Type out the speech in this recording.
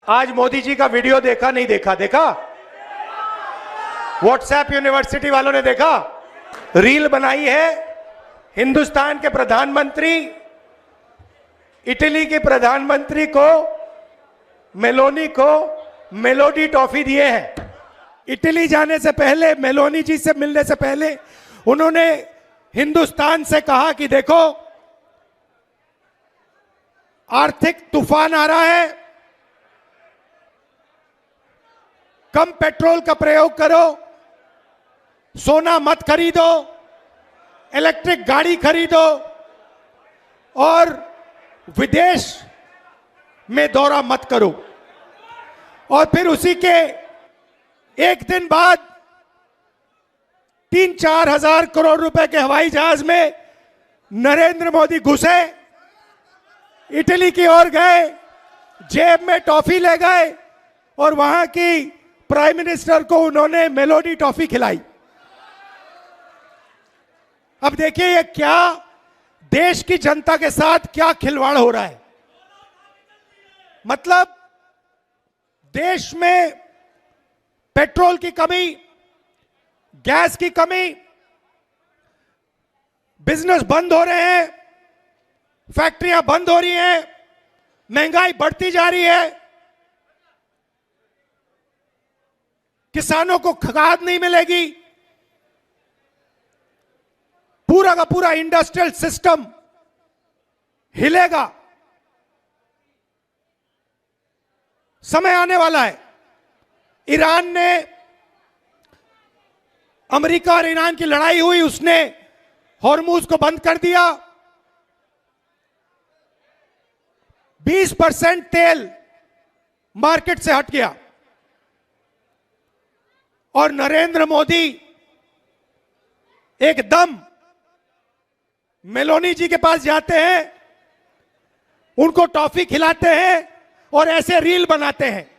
आज मोदी जी का वीडियो देखा नहीं देखा? देखा? व्हाट्सएप यूनिवर्सिटी वालों ने देखा? रील बनाई है हिंदुस्तान के प्रधानमंत्री इटली के प्रधानमंत्री को, मेलोनी को मेलोडी टॉफी दिए हैं। इटली जाने से पहले, मेलोनी जी से मिलने से पहले उन्होंने हिंदुस्तान से कहा कि देखो आर्थिक तूफान आ रहा है, कम पेट्रोल का प्रयोग करो, सोना मत खरीदो, इलेक्ट्रिक गाड़ी खरीदो और विदेश में दौरा मत करो। और फिर उसी के एक दिन बाद 3-4 हजार करोड़ रुपए के हवाई जहाज में नरेंद्र मोदी घुसे, इटली की ओर गए, जेब में टॉफी ले गए और वहां की प्राइम मिनिस्टर को उन्होंने मेलोडी टॉफी खिलाई। अब देखिए ये क्या देश की जनता के साथ क्या खिलवाड़ हो रहा है। मतलब देश में पेट्रोल की कमी, गैस की कमी, बिजनेस बंद हो रहे हैं, फैक्ट्रियां बंद हो रही हैं, महंगाई बढ़ती जा रही है, किसानों को खाद नहीं मिलेगी, पूरा का पूरा इंडस्ट्रियल सिस्टम हिलेगा। समय आने वाला है। ईरान ने, अमेरिका और ईरान की लड़ाई हुई, उसने हॉर्मुज को बंद कर दिया। 20% तेल मार्केट से हट गया और नरेंद्र मोदी एकदम मेलोनी जी के पास जाते हैं, उनको टॉफी खिलाते हैं और ऐसे रील बनाते हैं।